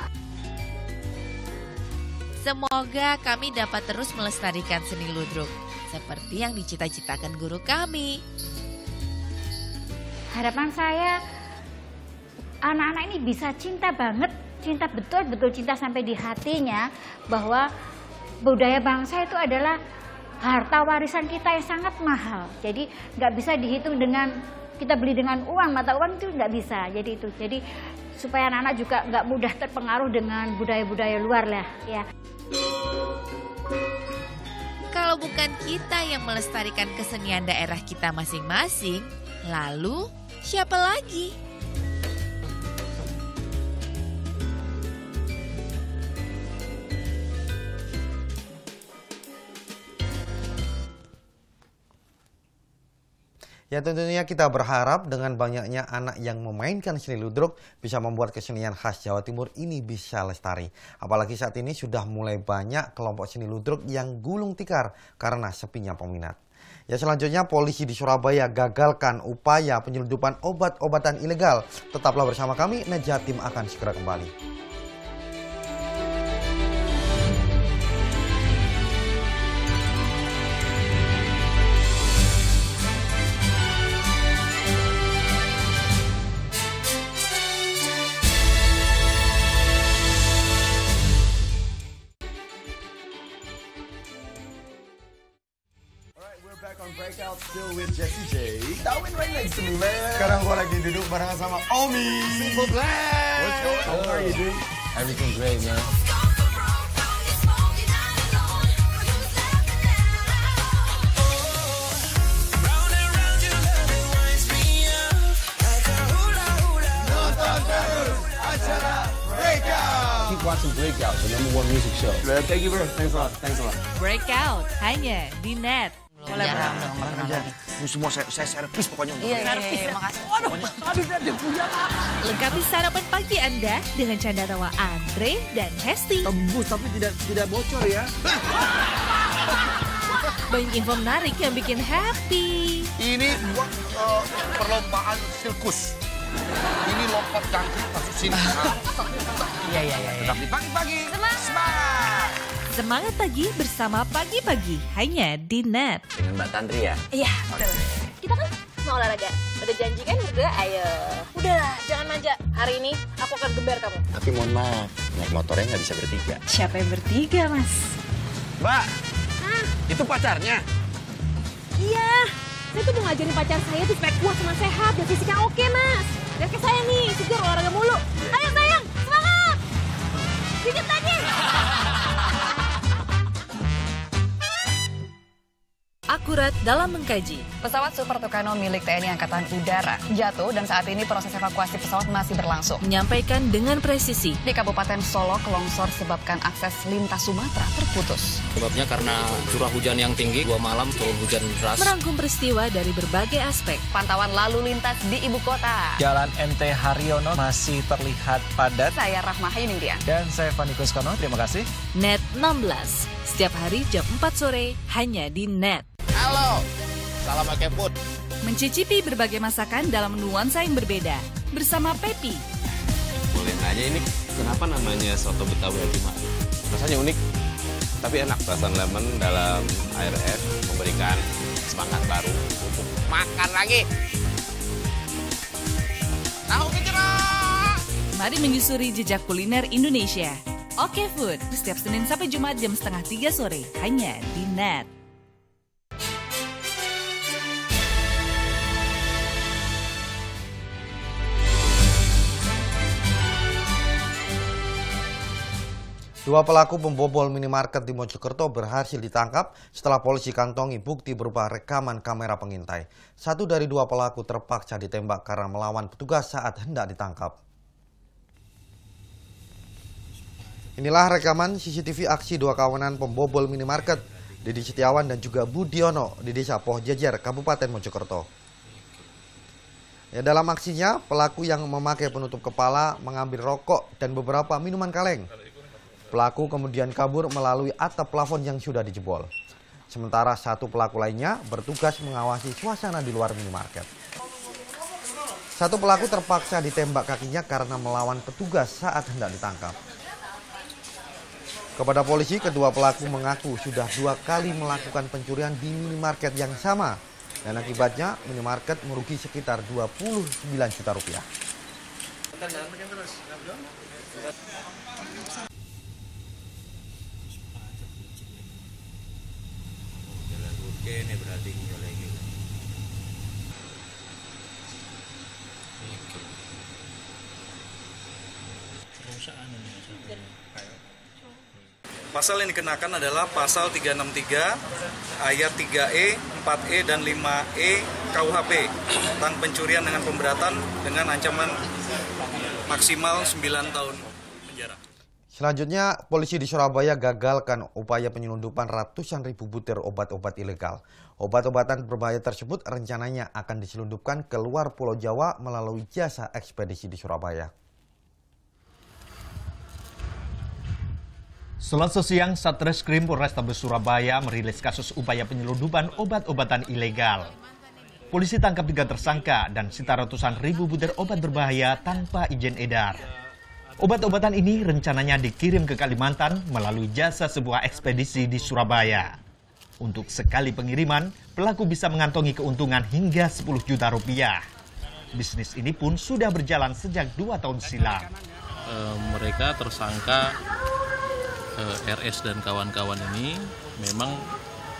Semoga kami dapat terus melestarikan seni ludruk. seperti yang dicita-citakan guru kami. Harapan saya anak-anak ini bisa cinta banget, cinta betul-betul cinta sampai di hatinya bahwa budaya bangsa itu adalah harta warisan kita yang sangat mahal. Jadi nggak bisa dihitung dengan kita beli dengan uang, mata uang itu nggak bisa. Jadi supaya anak-anak juga nggak mudah terpengaruh dengan budaya-budaya luar lah ya. Kalau bukan kita yang melestarikan kesenian daerah kita masing-masing, lalu siapa lagi? Ya tentunya kita berharap dengan banyaknya anak yang memainkan seni ludruk bisa membuat kesenian khas Jawa Timur ini bisa lestari. Apalagi saat ini sudah mulai banyak kelompok seni ludruk yang gulung tikar karena sepinya peminat. Ya selanjutnya polisi di Surabaya gagalkan upaya penyelundupan obat-obatan ilegal. Tetaplah bersama kami, Nejatim akan segera kembali. Breakout still with Jessie J. Darwin right next to me, man. Sekarang gua lagi duduk barengan sama Omi. Simple Plan. What's going on? How are you doing? Everything great, man. Keep watching Breakout, the #1 music show. Thank you, bro. Thanks a lot. Thanks a lot. Breakout hanya di Net. Jarang dong, kerja. Ini semua saya servis pokoknya. Iya, makasih. Waduh, aduh, dia punya. Lengkapi sarapan pagi Anda dengan canda tawa Andre dan Hesti. Tembus tapi tidak bocor ya. Banyak info menarik yang bikin happy. Ini buat perlombaan sirkus. Ini lompat jangkrik masuk sini. Iya. Tetap di pagi-pagi. Semangat. Semangat pagi bersama Pagi-Pagi hanya di Net. Dengan Mbak Tantri ya? Iya, betul. Kita kan mau olahraga. Udah janji kan berdua, ayo. Udah, jangan manja. Hari ini aku akan gembar kamu. Tapi mohon maaf, naik motornya nggak bisa bertiga. Siapa yang bertiga, Mas? Mbak, itu pacarnya? Iya, saya tuh mau ngajarin pacar saya tuh supaya kuat sama sehat dan fisiknya oke, Mas. Lihat ke saya nih, segar olahraga mulu. Ayo sayang, semangat! Dikit lagi! Akurat dalam mengkaji. Pesawat Super Tucano milik TNI Angkatan Udara jatuh dan saat ini proses evakuasi pesawat masih berlangsung. Menyampaikan dengan presisi. Di Kabupaten Solok, longsor sebabkan akses lintas Sumatera terputus. Sebabnya karena curah hujan yang tinggi, 2 malam turun hujan deras. Merangkum peristiwa dari berbagai aspek. Pantauan lalu lintas di ibu kota. Jalan MT Haryono masih terlihat padat. Saya Rahma Hayunindia. Dan saya Fani Kuskono, terima kasih. Net 16, setiap hari jam 4 sore hanya di Net. Halo, salam pakai food. Mencicipi berbagai masakan dalam nuansa yang berbeda. Bersama Pepi. Boleh aja ini kenapa namanya soto Betawi Haji Ma'ruf? Rasanya unik, tapi enak. Rasa lemon dalam air es memberikan semangat baru untuk makan lagi. Tahu kejerak. Mari menyusuri jejak kuliner Indonesia. Oke Food, setiap Senin sampai Jumat jam 2:30 sore, hanya di Net. Dua pelaku pembobol minimarket di Mojokerto berhasil ditangkap setelah polisi kantongi bukti berupa rekaman kamera pengintai. 1 dari 2 pelaku terpaksa ditembak karena melawan petugas saat hendak ditangkap. Inilah rekaman CCTV aksi 2 kawanan pembobol minimarket, Didi Setiawan dan juga Budiono di Desa Poh Jajar, Kabupaten Mojokerto. Ya, dalam aksinya, pelaku yang memakai penutup kepala mengambil rokok dan beberapa minuman kaleng. Pelaku kemudian kabur melalui atap plafon yang sudah dijebol. Sementara 1 pelaku lainnya bertugas mengawasi suasana di luar minimarket. 1 pelaku terpaksa ditembak kakinya karena melawan petugas saat hendak ditangkap. Kepada polisi, kedua pelaku mengaku sudah 2 kali melakukan pencurian di minimarket yang sama. Dan akibatnya minimarket merugi sekitar 29 juta rupiah. Pasal yang dikenakan adalah pasal 363 ayat 3E, 4E, dan 5E KUHP tentang pencurian dengan pemberatan dengan ancaman maksimal 9 tahun penjara. Selanjutnya, polisi di Surabaya gagalkan upaya penyelundupan ratusan ribu butir obat-obat ilegal. Obat-obatan berbahaya tersebut rencananya akan diselundupkan ke luar Pulau Jawa melalui jasa ekspedisi di Surabaya. Selasa siang, Satreskrim Polrestabes Surabaya merilis kasus upaya penyelundupan obat-obatan ilegal. Polisi tangkap 3 tersangka dan sita ratusan ribu butir obat berbahaya tanpa izin edar. Obat-obatan ini rencananya dikirim ke Kalimantan melalui jasa sebuah ekspedisi di Surabaya. Untuk sekali pengiriman, pelaku bisa mengantongi keuntungan hingga 10 juta rupiah. Bisnis ini pun sudah berjalan sejak 2 tahun silam. Mereka tersangka RS dan kawan-kawan ini memang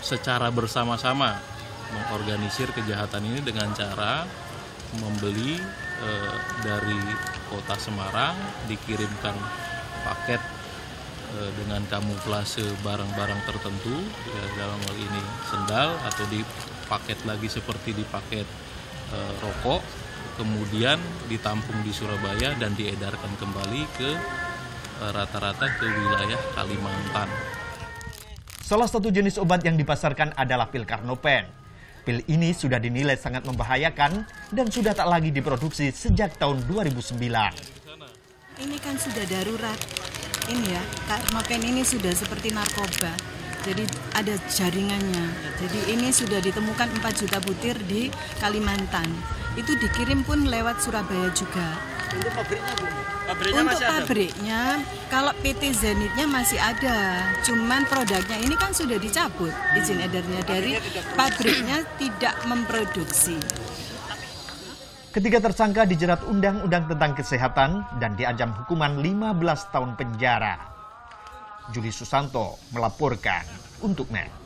secara bersama-sama mengorganisir kejahatan ini dengan cara membeli dari kota Semarang, dikirimkan paket dengan kamuflase barang-barang tertentu, ya, dalam hal ini sendal, atau dipaket lagi seperti dipaket rokok, kemudian ditampung di Surabaya dan diedarkan kembali ke rata-rata ke wilayah Kalimantan. Salah satu jenis obat yang dipasarkan adalah pil Carnopen. Pil ini sudah dinilai sangat membahayakan dan sudah tak lagi diproduksi sejak tahun 2009. Ini kan sudah darurat. Ini ya, Carnopen ini sudah seperti narkoba. Jadi ada jaringannya. Jadi ini sudah ditemukan 4 juta butir di Kalimantan. Itu dikirim pun lewat Surabaya juga. Untuk pabriknya belum? Untuk pabriknya, kalau PT Zenitnya masih ada, cuman produknya ini kan sudah dicabut izin edarnya dari pabriknya tidak memproduksi. Ketiga tersangka dijerat Undang-Undang tentang Kesehatan dan diancam hukuman 15 tahun penjara. Juli Susanto melaporkan untuk NET.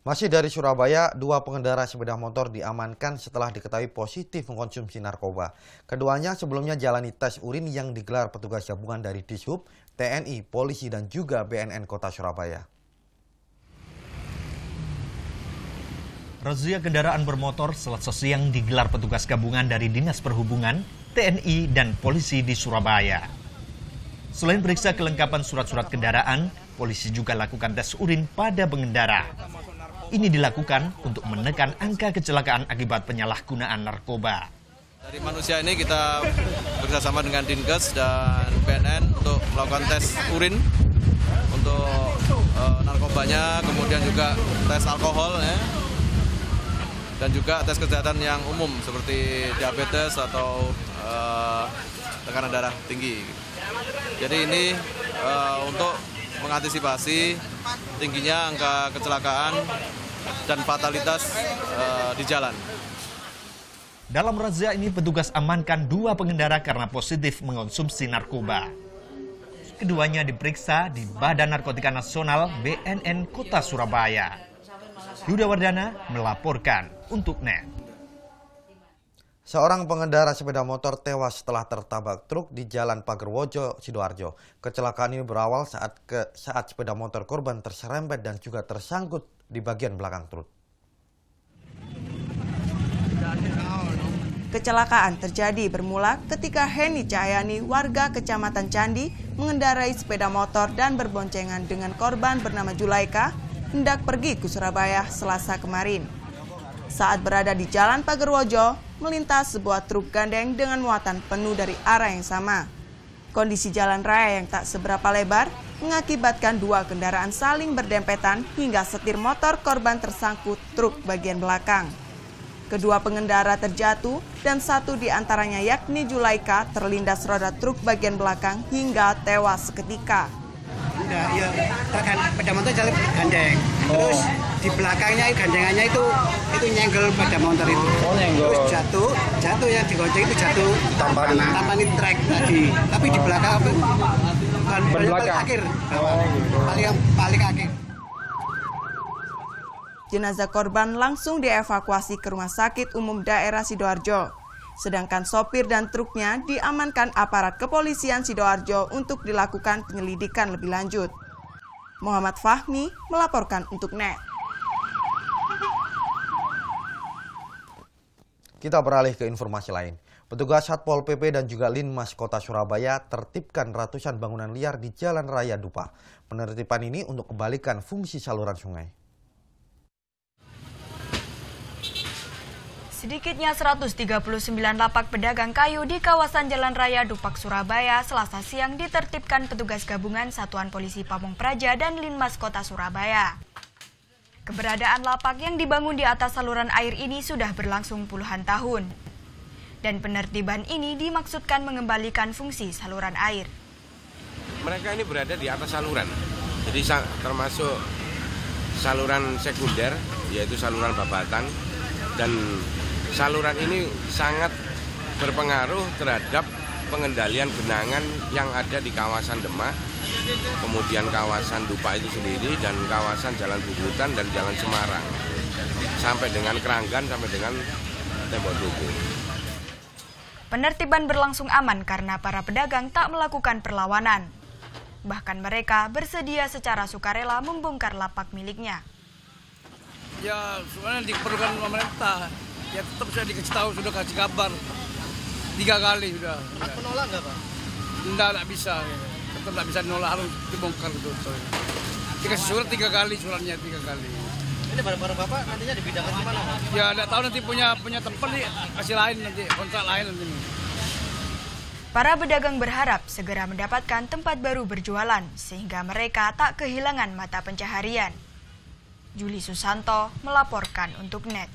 Masih dari Surabaya, 2 pengendara sepeda motor diamankan setelah diketahui positif mengkonsumsi narkoba. Keduanya sebelumnya jalani tes urin yang digelar petugas gabungan dari Dishub, TNI, polisi, dan juga BNN Kota Surabaya. Razia kendaraan bermotor Selasa siang digelar petugas gabungan dari Dinas Perhubungan, TNI, dan polisi di Surabaya. Selain periksa kelengkapan surat-surat kendaraan, polisi juga lakukan tes urin pada pengendara. Ini dilakukan untuk menekan angka kecelakaan akibat penyalahgunaan narkoba. Dari manusia ini kita bekerjasama dengan Dinkes dan BNN untuk melakukan tes urin untuk narkobanya, kemudian juga tes alkohol, ya, dan juga tes kesehatan yang umum seperti diabetes atau tekanan darah tinggi. Jadi ini untuk mengantisipasi tingginya angka kecelakaan dan fatalitas di jalan. Dalam razia ini petugas amankan 2 pengendara karena positif mengonsumsi narkoba. Keduanya diperiksa di Badan Narkotika Nasional BNN Kota Surabaya. Yuda Wardana melaporkan untuk NET. Seorang pengendara sepeda motor tewas setelah tertabrak truk di Jalan Pagerwojo, Sidoarjo. Kecelakaan ini berawal saat sepeda motor korban terserempet dan juga tersangkut di bagian belakang truk. Kecelakaan terjadi bermula ketika Heni Cahyani, warga Kecamatan Candi, mengendarai sepeda motor dan berboncengan dengan korban bernama Julaika, hendak pergi ke Surabaya Selasa kemarin. Saat berada di Jalan Pagerwojo, melintas sebuah truk gandeng dengan muatan penuh dari arah yang sama. Kondisi jalan raya yang tak seberapa lebar mengakibatkan 2 kendaraan saling berdempetan hingga setir motor korban tersangkut truk bagian belakang. Kedua pengendara terjatuh dan satu di antaranya yakni Julaika terlindas roda truk bagian belakang hingga tewas seketika. Ya, pada motor jalan gandeng. Terus di belakangnya gandengannya itu nyenggol pada motor itu. Terus jatuh yang digonceng itu jatuh tampani trek tadi. Tapi di belakang paling akhir. Paling akhir. Jenazah korban langsung dievakuasi ke Rumah Sakit Umum Daerah Sidoarjo. Sedangkan sopir dan truknya diamankan aparat kepolisian Sidoarjo untuk dilakukan penyelidikan lebih lanjut. Muhammad Fahmi melaporkan untuk NET. Kita beralih ke informasi lain. Petugas Satpol PP dan juga Linmas Kota Surabaya tertibkan ratusan bangunan liar di Jalan Raya Dupa. Penertiban ini untuk kembalikan fungsi saluran sungai. Sedikitnya 139 lapak pedagang kayu di kawasan Jalan Raya Dupak, Surabaya, Selasa siang ditertibkan petugas gabungan Satuan Polisi Pamung Praja dan Linmas Kota Surabaya. Keberadaan lapak yang dibangun di atas saluran air ini sudah berlangsung puluhan tahun. Dan penertiban ini dimaksudkan mengembalikan fungsi saluran air. Mereka ini berada di atas saluran, jadi termasuk saluran sekunder, yaitu saluran babatan, dan saluran ini sangat berpengaruh terhadap pengendalian genangan yang ada di kawasan Demak, kemudian kawasan Dupa itu sendiri, dan kawasan Jalan Bubutan dan Jalan Semarang, sampai dengan Keranggan, sampai dengan Tembok Duku. Penertiban berlangsung aman karena para pedagang tak melakukan perlawanan. Bahkan mereka bersedia secara sukarela membongkar lapak miliknya. Ya, sebenarnya diperlukan pemerintah. Ya tetap sudah dikasih tahu, sudah kasih kabar 3 kali sudah. Menolak nggak Pak? Nggak bisa. Tetap nggak bisa menolak, harus dibongkar itu. Dikasih surat 3 kali, suratnya 3 kali. Ini barang-barang Bapak nantinya dipindahkan ke mana? Ya nggak tahu, nanti punya tempat nih, kasih lain nanti, kontrak lain nanti. Para pedagang berharap segera mendapatkan tempat baru berjualan sehingga mereka tak kehilangan mata pencaharian. Juli Susanto melaporkan untuk NET.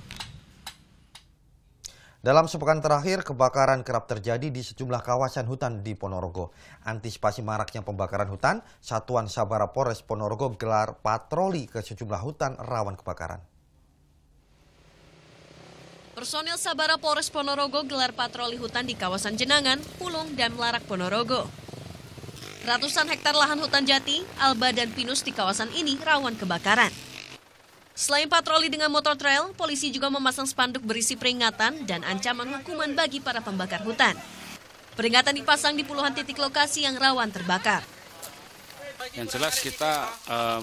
Dalam sepekan terakhir, kebakaran kerap terjadi di sejumlah kawasan hutan di Ponorogo. Antisipasi maraknya pembakaran hutan, Satuan Sabara Polres Ponorogo gelar patroli ke sejumlah hutan rawan kebakaran. Personil Sabara Polres Ponorogo gelar patroli hutan di kawasan Jenangan, Pulung, dan Melarak Ponorogo. Ratusan hektar lahan hutan jati, alba, dan pinus di kawasan ini rawan kebakaran. Selain patroli dengan motor trail, polisi juga memasang spanduk berisi peringatan dan ancaman hukuman bagi para pembakar hutan. Peringatan dipasang di puluhan titik lokasi yang rawan terbakar. Yang jelas kita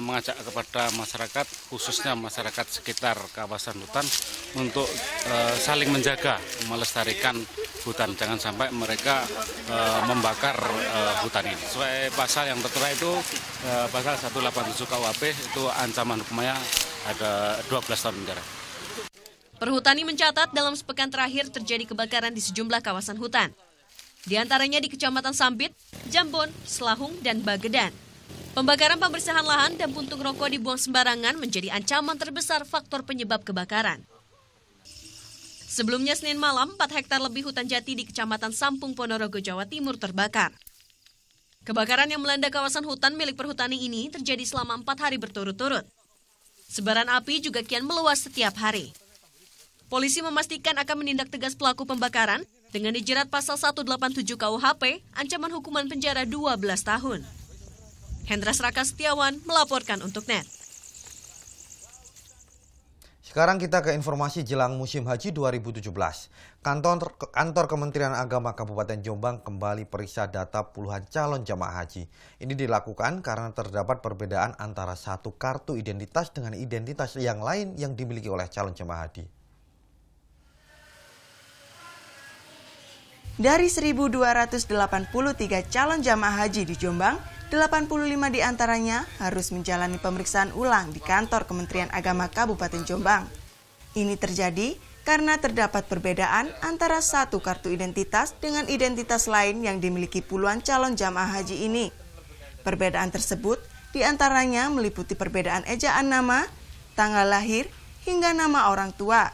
mengajak kepada masyarakat, khususnya masyarakat sekitar kawasan hutan, untuk saling menjaga, melestarikan hutan. Jangan sampai mereka membakar hutan ini. Sesuai pasal yang tertera itu, pasal 187 KUHP, itu ancaman hukumannya ada 12 tahun penjara. Perhutani mencatat dalam sepekan terakhir terjadi kebakaran di sejumlah kawasan hutan. Di antaranya di Kecamatan Sampit, Jambon, Selahung, dan Bagedan. Pembakaran pembersihan lahan dan puntung rokok dibuang sembarangan menjadi ancaman terbesar faktor penyebab kebakaran. Sebelumnya Senin malam, 4 hektar lebih hutan jati di Kecamatan Sampung, Ponorogo, Jawa Timur terbakar. Kebakaran yang melanda kawasan hutan milik perhutani ini terjadi selama 4 hari berturut-turut. Sebaran api juga kian meluas setiap hari. Polisi memastikan akan menindak tegas pelaku pembakaran dengan dijerat pasal 187 KUHP, ancaman hukuman penjara 12 tahun. Hendras Raka Setiawan melaporkan untuk NET. Sekarang kita ke informasi jelang musim haji 2017. Kantor Kementerian Agama Kabupaten Jombang kembali periksa data puluhan calon jamaah haji. Ini dilakukan karena terdapat perbedaan antara satu kartu identitas dengan identitas yang lain yang dimiliki oleh calon jamaah haji. Dari 1.283 calon jamaah haji di Jombang, 85 diantaranya harus menjalani pemeriksaan ulang di kantor Kementerian Agama Kabupaten Jombang. Ini terjadi karena terdapat perbedaan antara satu kartu identitas dengan identitas lain yang dimiliki puluhan calon jamaah haji ini. Perbedaan tersebut diantaranya meliputi perbedaan ejaan nama, tanggal lahir, hingga nama orang tua.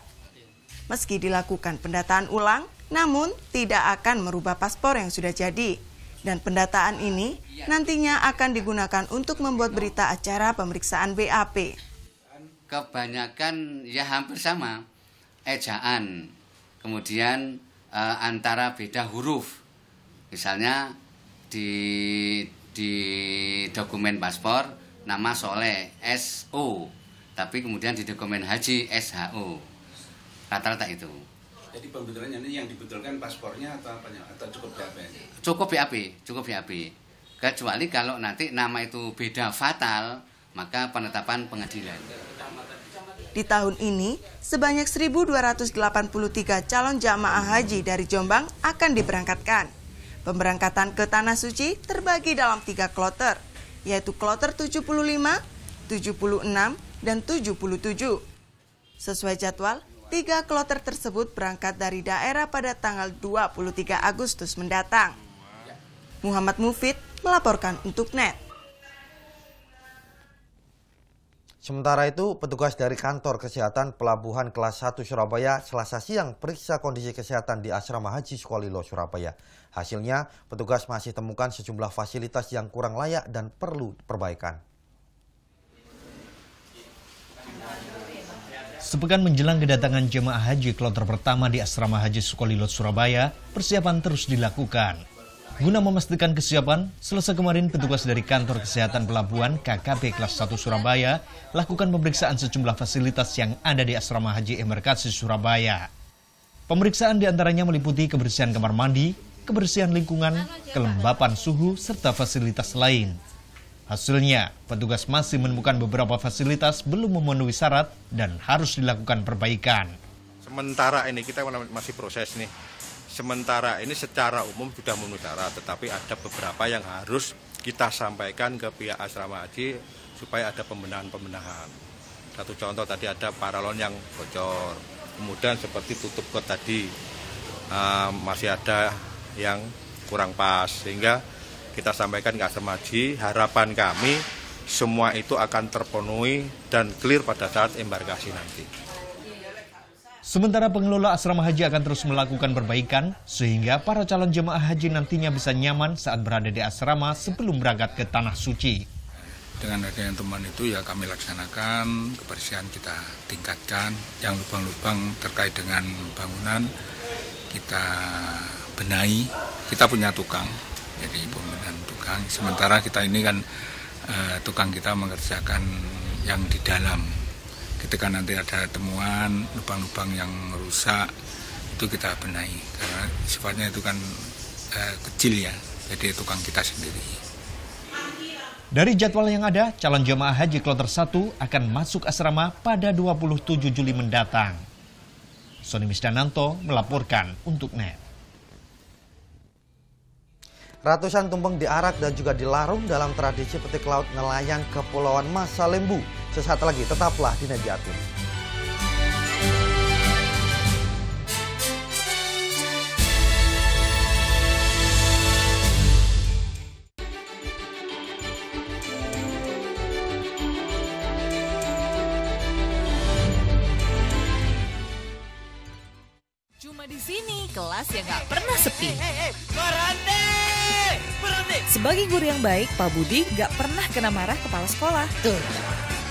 Meski dilakukan pendataan ulang, namun tidak akan merubah paspor yang sudah jadi. Dan pendataan ini nantinya akan digunakan untuk membuat berita acara pemeriksaan BAP. Kebanyakan ya hampir sama, ejaan, kemudian antara beda huruf. Misalnya di dokumen paspor nama Soleh SO, tapi kemudian di dokumen haji SHO. Rata-rata itu. Jadi pembetulannya ini yang dibetulkan paspornya atau apanya? Atau cukup BAP? Cukup BAP. Kecuali kalau nanti nama itu beda fatal, maka penetapan pengadilan. Di tahun ini, sebanyak 1.283 calon jamaah haji dari Jombang akan diberangkatkan. Pemberangkatan ke Tanah Suci terbagi dalam 3 kloter, yaitu kloter 75, 76, dan 77. Sesuai jadwal, 3 kloter tersebut berangkat dari daerah pada tanggal 23 Agustus mendatang. Muhammad Mufid melaporkan untuk NET. Sementara itu, petugas dari kantor kesehatan Pelabuhan Kelas 1 Surabaya Selasa siang periksa kondisi kesehatan di Asrama Haji Sukolilo, Surabaya. Hasilnya, petugas masih temukan sejumlah fasilitas yang kurang layak dan perlu perbaikan. Sepekan menjelang kedatangan jemaah haji kloter pertama di Asrama Haji Sukolilo, Surabaya, persiapan terus dilakukan. Guna memastikan kesiapan, Selasa kemarin petugas dari kantor kesehatan pelabuhan KKP Kelas 1 Surabaya lakukan pemeriksaan sejumlah fasilitas yang ada di Asrama Haji Embarkasi Surabaya. Pemeriksaan diantaranya meliputi kebersihan kamar mandi, kebersihan lingkungan, kelembapan suhu, serta fasilitas lain. Hasilnya, petugas masih menemukan beberapa fasilitas belum memenuhi syarat dan harus dilakukan perbaikan. Sementara ini kita masih proses nih. Sementara ini secara umum sudah memenuhi syarat, tetapi ada beberapa yang harus kita sampaikan ke pihak asrama haji supaya ada pembenahan. Satu contoh tadi ada paralon yang bocor, kemudian seperti tutup kot tadi masih ada yang kurang pas, sehingga kita sampaikan ke asrama haji, harapan kami semua itu akan terpenuhi dan clear pada saat embarkasi nanti. Sementara pengelola asrama haji akan terus melakukan perbaikan sehingga para calon jemaah haji nantinya bisa nyaman saat berada di asrama sebelum berangkat ke Tanah Suci. Dengan adanya teman itu ya kami laksanakan, kebersihan kita tingkatkan, yang lubang-lubang terkait dengan bangunan kita benahi, kita punya tukang. Jadi pembenahan tukang, sementara kita ini kan tukang kita mengerjakan yang di dalam. Ketika nanti ada temuan lubang-lubang yang rusak, itu kita benahi. Karena sifatnya itu kan kecil ya, jadi tukang kita sendiri. Dari jadwal yang ada, calon jemaah haji kloter 1 akan masuk asrama pada 27 Juli mendatang. Sony Misdananto melaporkan untuk NET. Ratusan tumpeng diarak dan juga dilarung dalam tradisi petik laut nelayan Kepulauan Masa Lembu. Sesaat lagi tetaplah di NET Jatim. Cuma di sini kelas yang gak pernah sepi. Sebagai guru yang baik, Pak Budi gak pernah kena marah kepala sekolah. Tuh,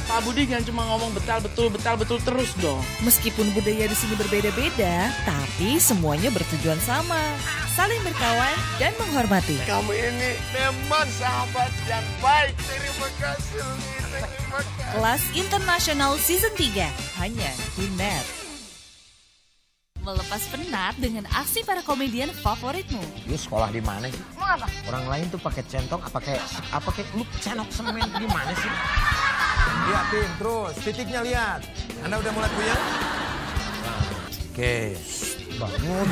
Pak Budi jangan cuma ngomong betul terus dong. Meskipun budaya di sini berbeda-beda, tapi semuanya bertujuan sama, saling berkawan dan menghormati. Kamu ini memang sahabat yang baik. Terima kasih. Kelas Internasional Season 3 hanya di NET. Melepas penat dengan aksi para komedian favoritmu. Lu sekolah di mana sih? Mau apa? Orang lain tuh pakai centong, apa kayak lu cenok semen di mana sih? Liatin terus, titiknya lihat. Anda udah mulai puyeng? Oke, bangun.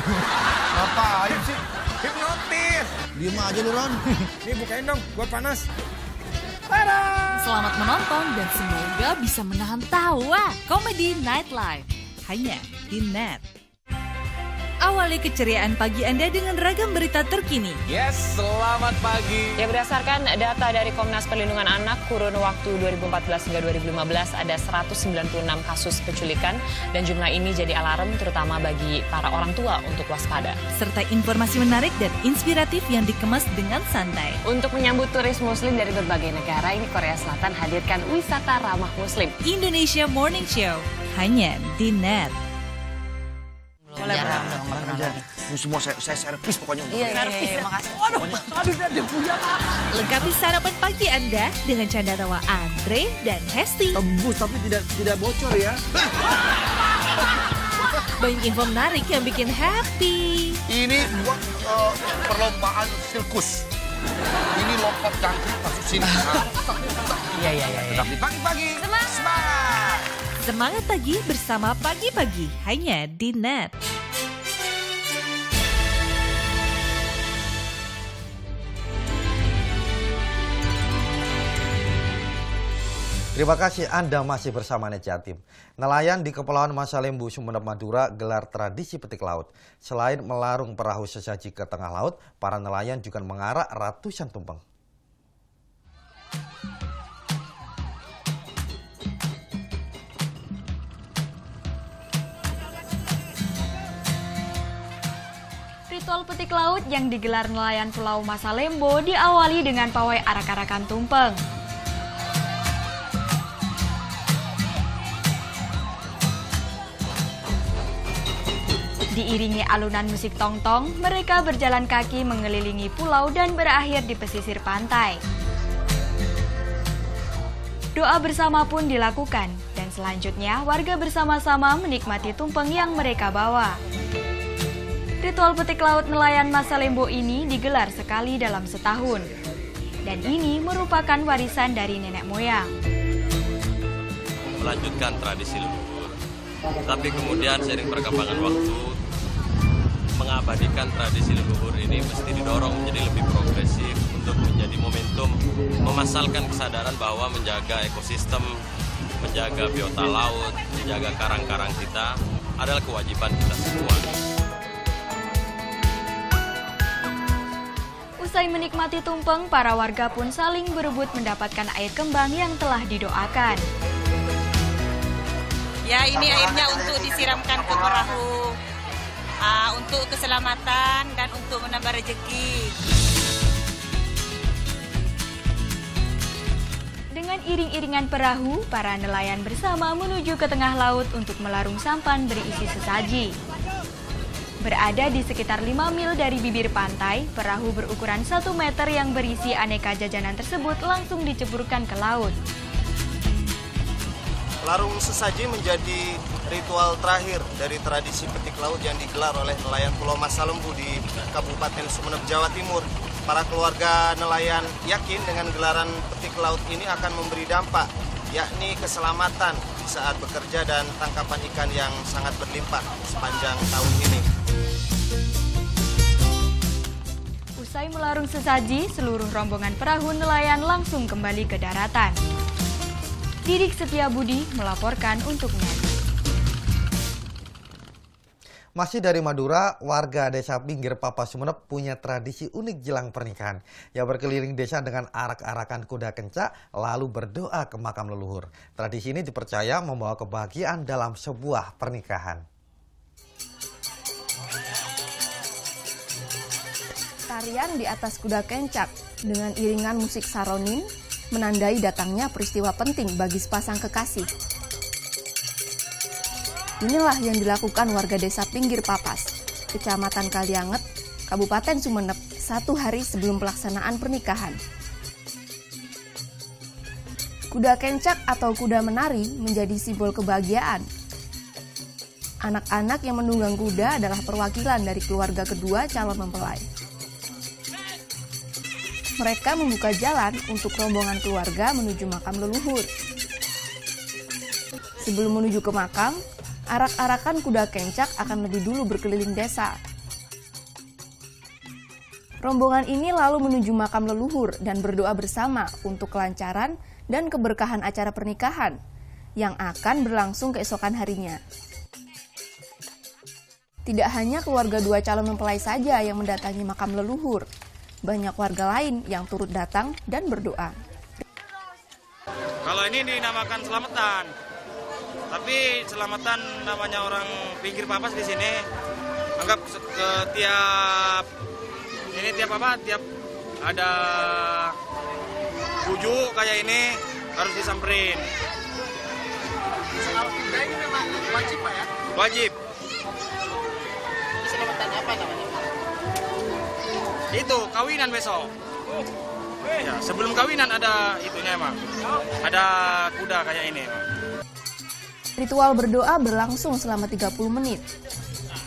Ngapain sih? Hipnotis. Diem aja lu, Ron. Nih bukain dong, gua panas. Selamat menonton dan semoga bisa menahan tawa. Komedi Nightlife hanya di NET. Awali keceriaan pagi Anda dengan ragam berita terkini. Yes, selamat pagi. Ya, berdasarkan data dari Komnas Perlindungan Anak, kurun waktu 2014 hingga 2015 ada 196 kasus penculikan dan jumlah ini jadi alarm terutama bagi para orang tua untuk waspada. Serta informasi menarik dan inspiratif yang dikemas dengan santai. Untuk menyambut turis muslim dari berbagai negara, ini Korea Selatan hadirkan wisata ramah muslim. Indonesia Morning Show, hanya di NET. Boleh kerja. Ini semua saya servis pokoknya. Iya, makasih. Aduh, lengkapi sarapan pagi Anda dengan canda tawa Andre dan Hesti. Tembus tapi tidak bocor ya. Banyak info menarik yang bikin happy. Ini perlombaan sirkus. Ini lompat jangkrik masuk sini. Iya. Tetap di pagi-pagi. Semangat. Semangat pagi bersama Pagi-Pagi, hanya di NET. Terima kasih Anda masih bersama NET Jatim. Nelayan di Kepulauan Masalembu, Sumeneb, Madura gelar tradisi petik laut. Selain melarung perahu sesaji ke tengah laut, para nelayan juga mengarak ratusan tumpeng. Ritual petik laut yang digelar nelayan Pulau Masalembo diawali dengan pawai arak-arakan tumpeng. Diiringi alunan musik tong-tong, mereka berjalan kaki mengelilingi pulau dan berakhir di pesisir pantai. Doa bersama pun dilakukan, dan selanjutnya warga bersama-sama menikmati tumpeng yang mereka bawa. Ritual petik laut nelayan Masalembo ini digelar sekali dalam setahun. Dan ini merupakan warisan dari nenek moyang. Melanjutkan tradisi leluhur. Tapi kemudian seiring perkembangan waktu, mengabadikan tradisi leluhur ini mesti didorong menjadi lebih progresif untuk menjadi momentum memasalkan kesadaran bahwa menjaga ekosistem, menjaga biota laut, menjaga karang-karang kita adalah kewajiban kita semua. Usai menikmati tumpeng, para warga pun saling berebut mendapatkan air kembang yang telah didoakan. Ya, ini airnya untuk disiramkan ke perahu, untuk keselamatan dan untuk menambah rezeki. Dengan iring-iringan perahu, para nelayan bersama menuju ke tengah laut untuk melarung sampan berisi sesaji. Berada di sekitar 5 mil dari bibir pantai, perahu berukuran 1 meter yang berisi aneka jajanan tersebut langsung diceburkan ke laut. Larung sesaji menjadi ritual terakhir dari tradisi petik laut yang digelar oleh nelayan Pulau Masalembu di Kabupaten Sumeneb, Jawa Timur. Para keluarga nelayan yakin dengan gelaran petik laut ini akan memberi dampak, yakni keselamatan di saat bekerja dan tangkapan ikan yang sangat berlimpah sepanjang tahun ini. Usai melarung sesaji, seluruh rombongan perahu nelayan langsung kembali ke daratan. Didik Setiabudi melaporkan untuk NET. Masih dari Madura, warga desa pinggir Papas Sumeneb punya tradisi unik jelang pernikahan. Yang berkeliling desa dengan arak-arakan kuda kencak lalu berdoa ke makam leluhur. Tradisi ini dipercaya membawa kebahagiaan dalam sebuah pernikahan. Tarian di atas kuda kencak dengan iringan musik saronin menandai datangnya peristiwa penting bagi sepasang kekasih. Inilah yang dilakukan warga desa Pinggir Papas, Kecamatan Kalianget, Kabupaten Sumeneb, 1 hari sebelum pelaksanaan pernikahan. Kuda kencak atau kuda menari menjadi simbol kebahagiaan. Anak-anak yang menunggang kuda adalah perwakilan dari keluarga kedua calon mempelai. Mereka membuka jalan untuk rombongan keluarga menuju makam leluhur. Sebelum menuju ke makam, arak-arakan kuda kencak akan lebih dulu berkeliling desa. Rombongan ini lalu menuju makam leluhur dan berdoa bersama untuk kelancaran dan keberkahan acara pernikahan yang akan berlangsung keesokan harinya. Tidak hanya keluarga dua calon mempelai saja yang mendatangi makam leluhur, banyak warga lain yang turut datang dan berdoa. Kalau ini dinamakan selamatan, tapi selamatan namanya orang pinggir papas di sini. Anggap ke tiap ada bujuk kayak ini harus disamperin. Ini memang wajib Pak ya? Wajib. Selamatan apa namanya? Itu kawinan besok. Ya, sebelum kawinan ada itunya emang. Ada kuda kayak ini. Ritual berdoa berlangsung selama 30 menit.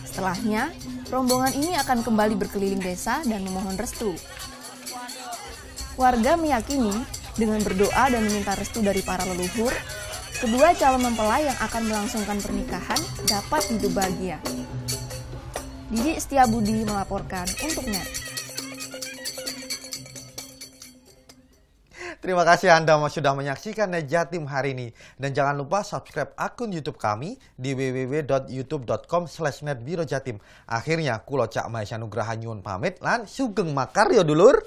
Setelahnya, rombongan ini akan kembali berkeliling desa dan memohon restu. Warga meyakini dengan berdoa dan meminta restu dari para leluhur, kedua calon mempelai yang akan melangsungkan pernikahan dapat hidup bahagia. Didi Setiabudi melaporkan untuk NET. Terima kasih Anda sudah menyaksikan Net Jatim hari ini. Dan jangan lupa subscribe akun YouTube kami di www.youtube.com/netbirojatim. Akhirnya, kulo Cak Maesya Nugraha nyuwun pamit lan sugeng makaryo dulur.